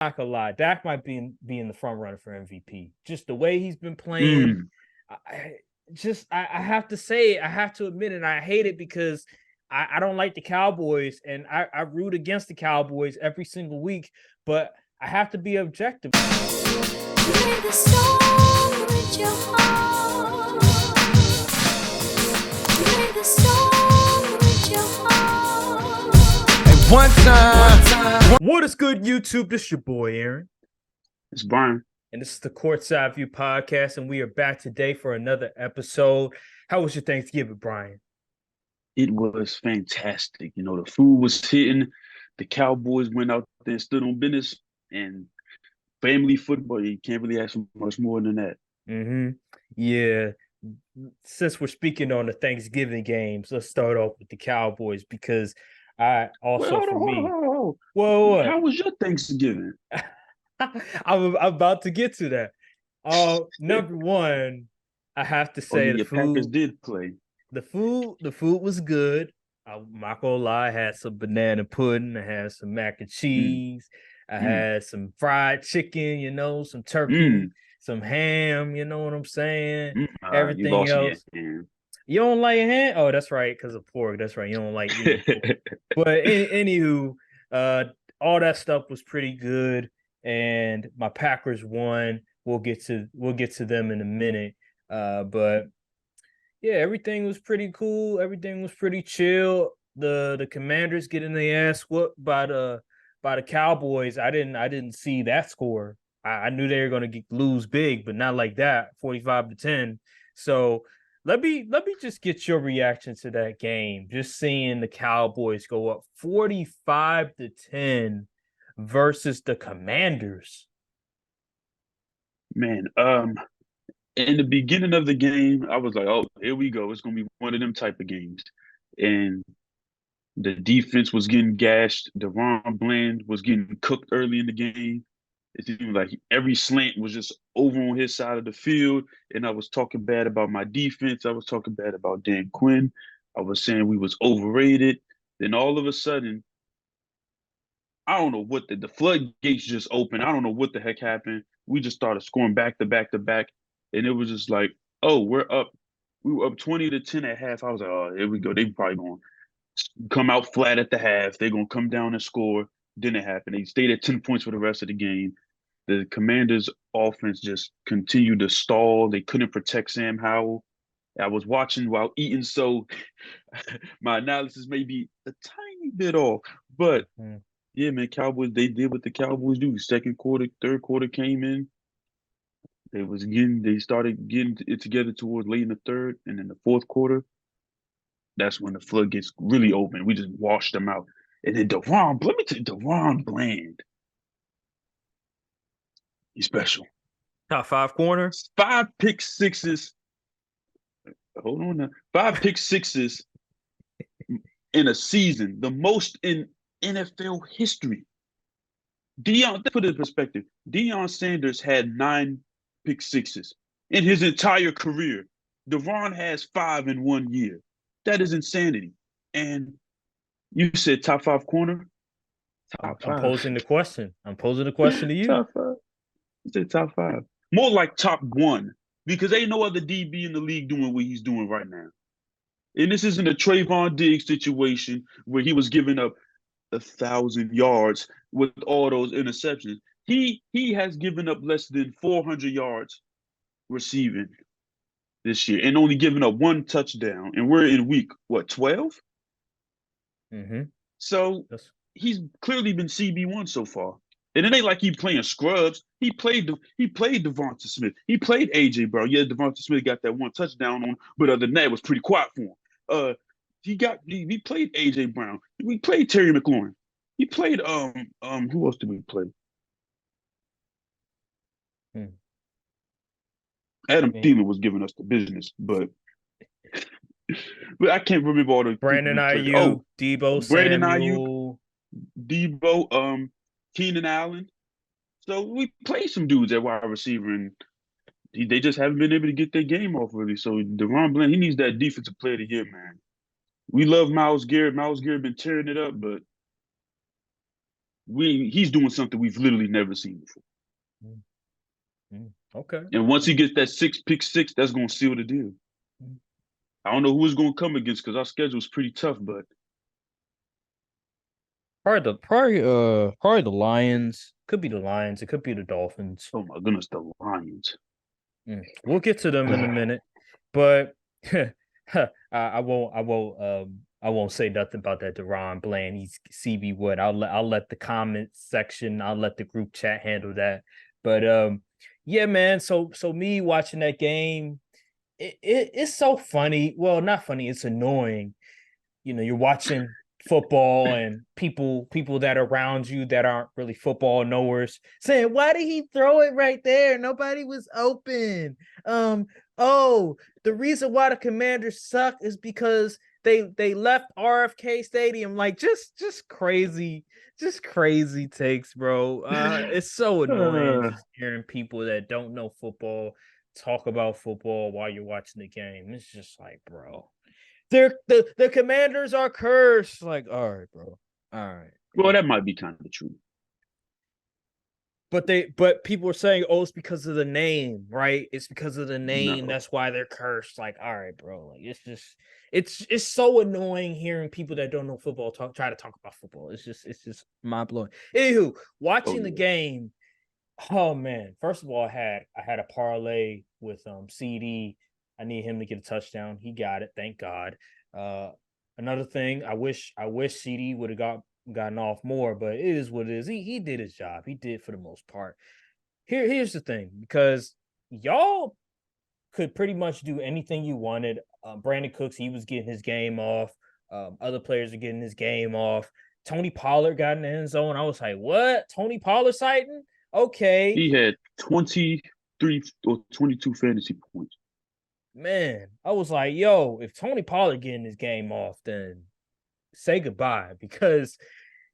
Not gonna lie, Dak might be in the front runner for MVP. Just the way he's been playing. Mm. I I have to say it, I have to admit it. I hate it because I don't like the Cowboys and I root against the Cowboys every single week, but I have to be objective. Play the song with your heart. Play the song with your heart. And one time. What is good, YouTube? This is your boy Aaron. It's Brian. And this is the Courtside View podcast, and we are back today for another episode. How was your Thanksgiving, Brian? It was fantastic. You know, the food was hitting. The Cowboys went out there and stood on business. And family football, you can't really ask for much more than that. Mm-hmm. Yeah. Since we're speaking on the Thanksgiving games, let's start off with the Cowboys because I also Well, hold on, hold on. Whoa. How was your Thanksgiving? I'm about to get to that. Number one, I have to say the food. Packers did play. The food was good. I'm not gonna lie, I had some banana pudding, I had some mac and cheese, I had some fried chicken, some turkey, some ham, you know what I'm saying? Everything else. You don't like ham? Oh, that's right, because of pork. That's right. You don't like pork. But anywho, all that stuff was pretty good. And my Packers won. We'll get to them in a minute. But yeah, everything was pretty cool. Everything was pretty chill. The Commanders getting their ass whooped by the Cowboys. I didn't see that score. I knew they were going to lose big, but not like that, 45-10. So let me just get your reaction to that game. Just seeing the Cowboys go up 45-10 versus the Commanders. Man, in the beginning of the game, I was like, oh, here we go. It's going to be one of them type of games. And the defense was getting gashed. DaRon Bland was getting cooked early in the game. It seemed like every slant was just over on his side of the field. And I was talking bad about my defense. I was talking bad about Dan Quinn. I was saying we was overrated. Then all of a sudden, I don't know what the floodgates just opened. I don't know what the heck happened. We just started scoring back to back to back. And it was just like, oh, we're up. We were up 20-10 at half. I was like, oh, here we go. They probably going to come out flat at the half. They're going to come down and score. Didn't happen. They stayed at 10 points for the rest of the game. The Commanders' offense just continued to stall. They couldn't protect Sam Howell. I was watching while eating, so my analysis may be a tiny bit off. But yeah, man, Cowboys, they did what the Cowboys do. Second quarter, third quarter came in. They started getting it together towards late in the third, and in the fourth quarter, that's when the floodgates really open. We just washed them out. And then DaRon Bland. He's special. Top 5 corner. 5 pick sixes. Hold on now. 5 pick sixes in a season. The most in NFL history. Put it in perspective. Deion Sanders had 9 pick sixes in his entire career. DaRon has 5 in 1 year. That is insanity. And you said top 5 corner? I'm posing the question. I'm posing the question to you. Top 5. You said top 5. More like top 1. Because ain't no other DB in the league doing what he's doing right now. And this isn't a Trayvon Diggs situation where he was giving up 1,000 yards with all those interceptions. He has given up less than 400 yards receiving this year and only given up 1 touchdown. And we're in week, 12? Mm-hmm. So he's clearly been CB1 so far. And it ain't like he playing scrubs. He played Devonta Smith. He played AJ Brown. Yeah, Devonta Smith got that 1 touchdown on, but other than that, it was pretty quiet for him. He played AJ Brown. We played Terry McLaurin. He played who else did we play? Adam Thielen was giving us the business, but I can't remember all the Brandon Ayuk, Debo Brandon Samuel, Ayuk, Debo, Keenan Allen. So we played some dudes at wide receiver, and they just haven't been able to get their game off really. So DaRon Bland, he needs that defensive player of the year, man. We love Myles Garrett. Myles Garrett been tearing it up, but he's doing something we've literally never seen before. Okay. And once he gets that pick six, that's gonna seal the deal. I don't know who it's gonna come against because our schedule is pretty tough, but Probably the Lions. Could be the Lions. It could be the Dolphins. oh my goodness, the Lions. We'll get to them in a minute, but I won't say nothing about that Deron Bland. He's CB Wood. I'll let the comment section. I'll let the group chat handle that. But yeah, man. So me watching that game, it's so funny. Well, not funny. It's annoying. You're watching football and people that are around you that aren't really football knowers saying, why did he throw it right there? Nobody was open. Oh, the reason why the Commanders suck is because they left RFK Stadium. Like just crazy takes, bro. It's so annoying just hearing people that don't know football talk about football while you're watching the game. It's just like, bro, the Commanders are cursed. Like, all right, bro. All right. Well, that might be kind of true. But people are saying, oh, it's because of the name, right? It's because of the name. No. That's why they're cursed. Like, all right, bro. Like, it's so annoying hearing people that don't know football try to talk about football. It's just mind blowing. Anywho, watching the game. Oh man! First of all, I had a parlay with CD. I need him to get a touchdown. He got it. Thank God. Another thing, I wish CD would have gotten off more, but it is what it is. He did his job. He did for the most part. Here's the thing, because y'all could pretty much do anything you wanted. Brandon Cooks, he was getting his game off. Other players are getting his game off. Tony Pollard got in the end zone. I was like, what? Tony Pollard sighting? Okay. He had 23 or 22 fantasy points. Man, I was like, yo, if Tony Pollard getting his game off, then say goodbye, because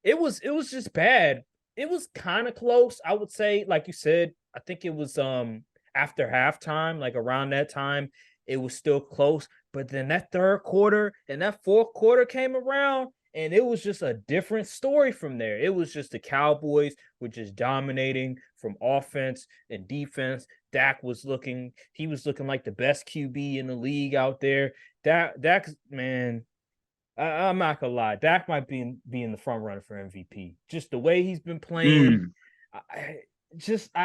it was just bad. It was kind of close, I would say. Like you said, I think it was after halftime, like around that time, it was still close. But then that third quarter and that fourth quarter came around, and it was just a different story from there. It was just the Cowboys were just dominating from offense and defense. Dak was looking like the best QB in the league out there. Dak, man, I'm not gonna lie. Dak might be in the front runner for MVP. Just the way he's been playing. I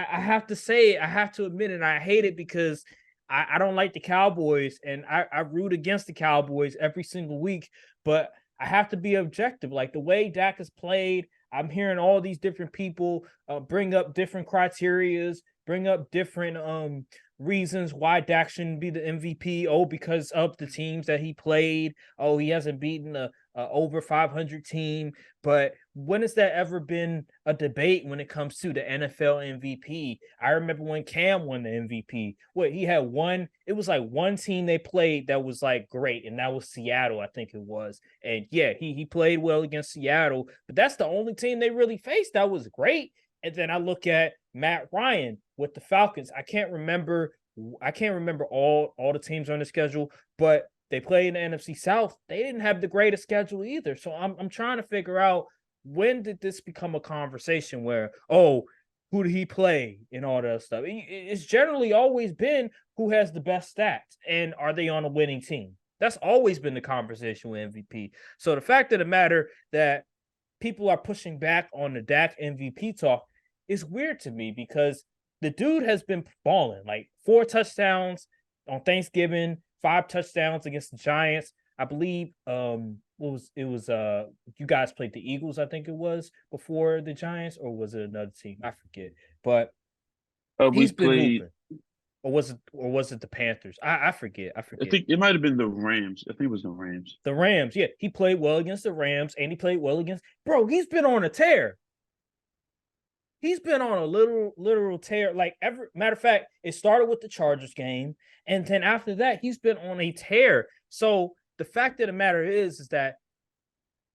have to say it. I have to admit it. I hate it because I don't like the Cowboys, and I root against the Cowboys every single week. But I have to be objective. Like the way Dak has played, I'm hearing all these different people bring up different criterias, bring up different reasons why Dak shouldn't be the MVP. Oh, because of the teams that he played. Oh, he hasn't beaten a over 500 team. But when has that ever been a debate when it comes to the NFL MVP? I remember when Cam won the MVP. He had one. It was like one team they played that was like great, and that was Seattle, I think it was. And yeah, he played well against Seattle, but that's the only team they really faced that was great. And then I look at Matt Ryan with the Falcons. I can't remember all the teams on the schedule, but they played in the NFC South. They didn't have the greatest schedule either. So I'm trying to figure out, when did this become a conversation where, oh, who did he play and all that stuff? It's generally always been who has the best stats and are they on a winning team. That's always been the conversation with MVP. So the fact of the matter that people are pushing back on the Dak MVP talk is weird to me, because the dude has been balling, like 4 touchdowns on Thanksgiving, 5 touchdowns against the Giants. I believe you guys played the Eagles, I think it was, before the Giants, or was it another team? I forget. But he's been hooping. Or was it the Panthers? I forget. I think it might have been the Rams. I think it was the Rams. The Rams, yeah. He played well against the Rams, and he played well against. Bro, he's been on a tear. He's been on a literal tear. Like, matter of fact, it started with the Chargers game, and then after that, he's been on a tear. So the fact of the matter is that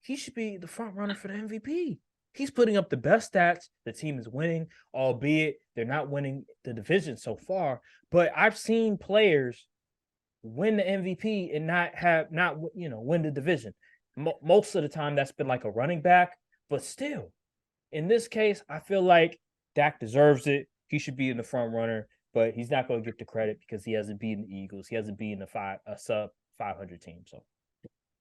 he should be the front runner for the MVP. He's putting up the best stats. The team is winning, albeit they're not winning the division so far. But I've seen players win the MVP and not win the division. Most of the time, that's been like a running back, but still, in this case, I feel like Dak deserves it. He should be in the front runner, but he's not going to get the credit because he hasn't beaten the Eagles. He hasn't beaten a sub 500 team. So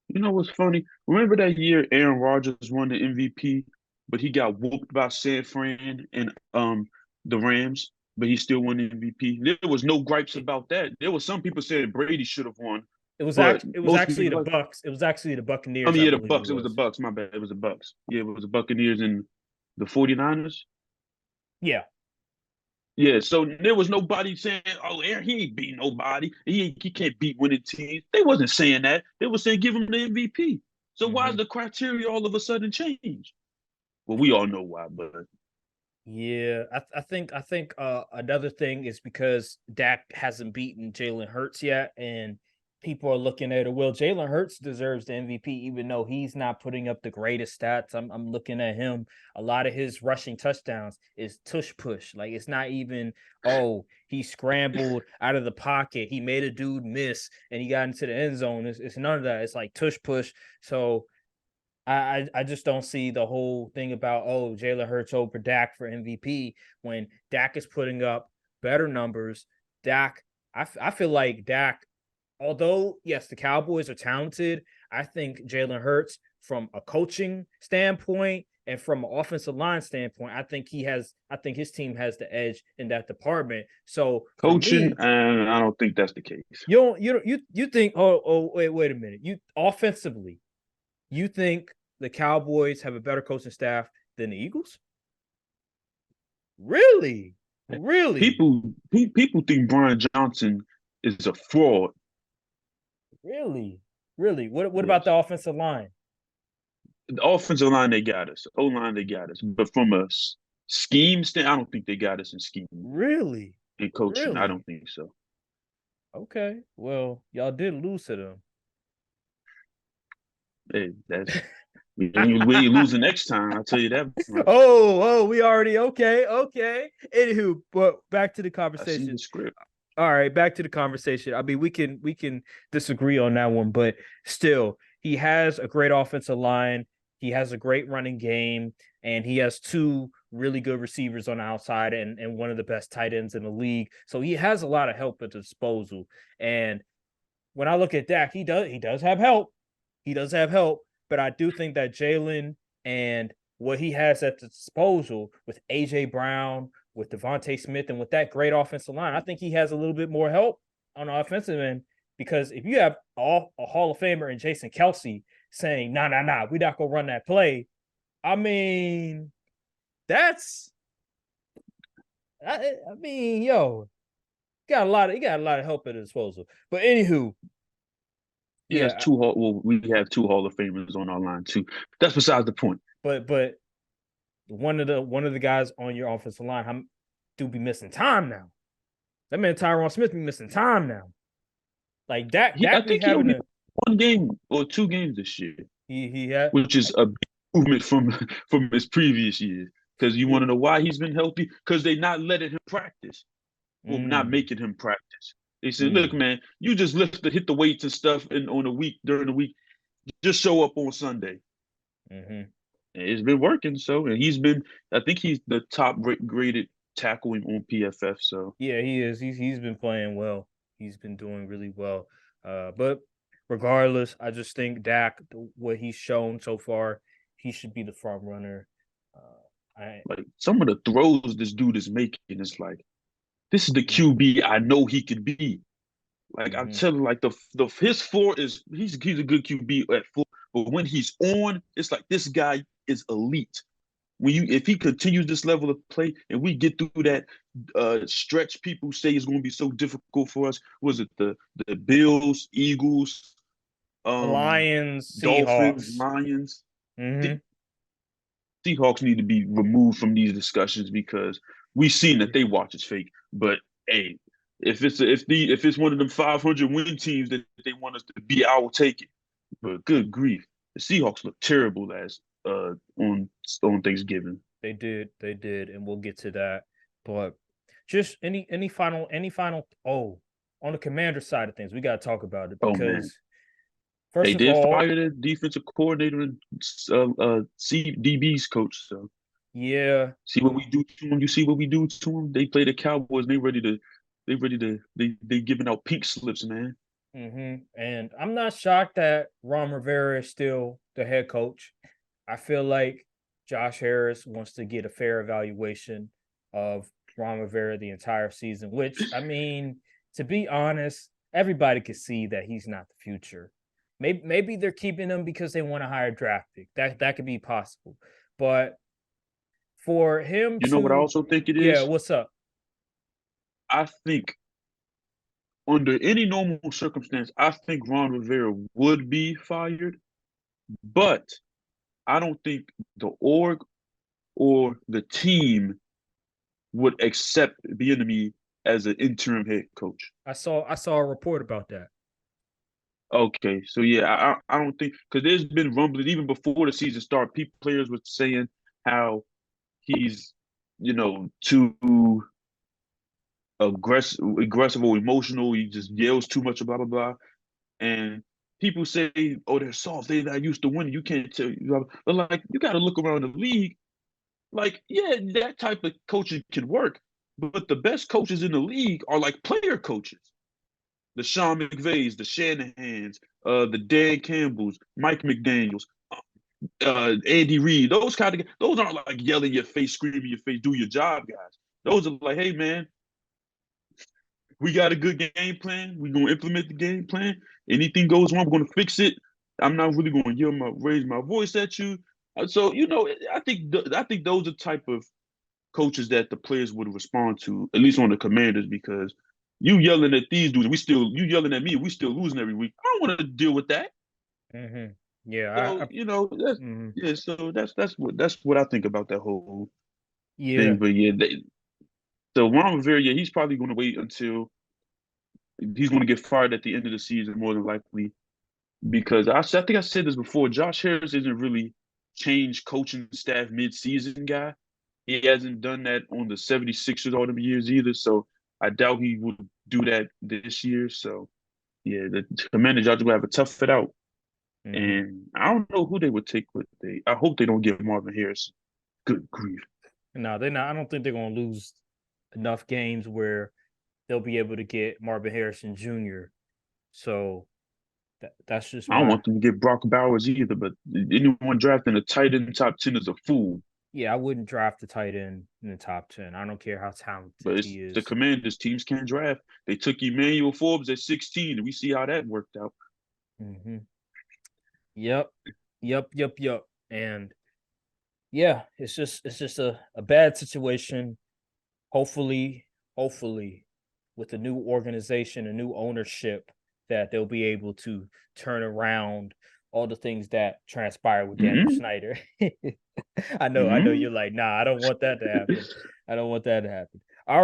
You know what's funny? Remember that year Aaron Rodgers won the MVP, but he got whooped by San Fran and the Rams, but he still won the MVP. There was no gripes it, about that. There was some people saying Brady should have won, it was but most actually the people like, Bucks. It was actually the I Buccaneers, mean, I yeah, the believe it Bucks. It was the was. Bucks. My bad. It was the Bucks. Yeah, it was the Buccaneers and the 49ers. Yeah. Yeah, so there was nobody saying, "Oh, Aaron, he ain't beat nobody. He can't beat winning teams." They wasn't saying that. They were saying give him the MVP. So why Mm-hmm. is the criteria all of a sudden change? Well, we all know why, but Yeah, I think another thing is because Dak hasn't beaten Jalen Hurts yet, and people are looking at it. Well, Jalen Hurts deserves the MVP, even though he's not putting up the greatest stats. I'm looking at him. A lot of his rushing touchdowns is tush push. Like it's not even he scrambled out of the pocket, he made a dude miss, and he got into the end zone. It's none of that. It's like tush push. So I just don't see the whole thing about Jalen Hurts over Dak for MVP when Dak is putting up better numbers. Dak, I feel like Dak, although yes, the Cowboys are talented, I think Jalen Hurts from a coaching standpoint and from an offensive line standpoint, I think his team has the edge in that department. So for coaching, me, and I don't think that's the case. you think wait a minute, you offensively you think the Cowboys have a better coaching staff than the Eagles? Really? Really? People think Brian Johnson is a fraud. Really? Really? What about Yes, the offensive line? the offensive line they got us, O line they got us, but from a scheme stand, I don't think they got us in scheme Really? and coaching. I Really? don't think so. Okay. Well, y'all did lose to them. Hey, that's we ain't losing next time. I'll tell you that much. We already okay. Anywho, but back to the I see the conversation. script. All right, back to the conversation. I mean, we can disagree on that one, but still, he has a great offensive line. He has a great running game, and he has two really good receivers on the outside and one of the best tight ends in the league. So he has a lot of help at the disposal. And when I look at Dak, he does have help. He does have help, but I do think that Jalen and what he has at the disposal with AJ Brown, with Devontae Smith, and with that great offensive line, I think he has a little bit more help on the offensive end. Because if you have a Hall of Famer and Jason Kelsey saying, nah, we're not gonna run that play, I mean, that's I mean, yo, he got a lot of help at his disposal. But anywho, He has yeah, two hall. Well, we have two Hall of Famers on our line too. That's besides the point. but one of the guys on your offensive line, I'm do be missing time now. That man Tyron Smith be missing time now. Like I Dak be think he having only a won 1 game or 2 games this year, he had which is a big improvement from his previous years. Because you want he to know why he's been healthy? Because they're not letting him practice. Well, not mm, making him practice. They said, "Look, mm, man, you just hit the weights and stuff, and on the week during the week, just show up on Sunday." mm-hmm. And it's been working. So, and he's been, I think he's the top graded tackling on PFF. So, Yeah, he is. He's been playing well. He's been doing really well. But regardless, I just think Dak, what he's shown so far, he should be the front runner. I like some of the throws this dude is making, it's like this is the mm, QB I know he could be. Like I'm mm-hmm. telling, like the his floor is he's a good QB at full, but when he's on, it's like this guy is elite. When you if he continues this level of play and we get through that stretch, people say is going to be so difficult for us. Was it the Bills, Eagles, The um, Lions, Dolphins, Seahawks. Lions? Mm-hmm. The Seahawks need to be removed from these discussions because we've seen that they watch is fake. But hey, if it's one of them 500 win teams that they want us to be, I will take it. But good grief, the Seahawks look terrible last on Thanksgiving. They did, and we'll get to that. But just any final on the commander side of things, we gotta talk about it Oh man, because first they of did all, fire the defensive coordinator and CDB's coach. So Yeah. See what we do to them. You see what we do to them. They play the Cowboys. They giving out pink slips, man. And I'm not shocked that Ron Rivera is still the head coach. I feel like Josh Harris wants to get a fair evaluation of Ron Rivera the entire season, which I mean, to be honest, everybody could see that he's not the future. Maybe they're keeping him because they want a higher draft pick. That could be possible. But for him You know what I to, also think it yeah, is? what's up? I think under any normal circumstance, I think Ron Rivera would be fired, but I don't think the org or the team would accept Bieniemy as an interim head coach. I saw a report about that. Okay, so yeah, I don't think because there's been rumbling even before the season started. People players were saying how he's too aggressive or emotional. He just yells too much, blah blah blah. And people say, "Oh, they're soft. They're not used to winning. You can't tell." But like, you got to look around the league. Like, yeah, that type of coaching can work, but the best coaches in the league are like player coaches. The Sean McVays, the Shanahans, the Dan Campbells, Mike McDaniels, Andy Reid. Those aren't like yelling in your face, screaming in your face, do your job, guys. Those are like, hey man, we got a good game plan. We're gonna implement the game plan. Anything goes wrong, we're gonna fix it. I'm not really gonna raise my voice at you. So I think those are type of coaches that the players would respond to, at least on the Commanders, because you yelling at these dudes, you yelling at me, we still losing every week. I don't want to deal with that. hmm Yeah, So that's mhm. yeah. So that's what I think about that whole thing. Yeah. But yeah, so Ron Rivera, yeah, he's probably going to wait until he's going to get fired at the end of the season, more than likely, because I think I said this before. Josh Harris isn't really changed coaching staff mid-season guy. He hasn't done that on the 76ers all them years either. So I doubt he will do that this year. So yeah, the Commanders are going to have a tough it out. hmm And I don't know who they would take with they. I hope they don't get Marvin Harris. Good grief. No, they're not. I don't think they're going to lose enough games where they'll be able to get Marvin Harrison Jr. So that's just I don't my want them to get Brock Bowers either, but anyone drafting a tight end top 10 is a fool. yeah. I wouldn't draft the tight end in the top 10. I don't care how But talented it's he the is. Commanders teams can't draft. They took Emmanuel Forbes at 16, and we see how that worked out. hmm Yep, yep. And yeah, it's just a bad situation. Hopefully, with a new organization, a new ownership, that they'll be able to turn around all the things that transpired with Daniel Mm-hmm. Snyder. I know Mm-hmm. you're like, nah, I don't want that to happen. I don't want that to happen.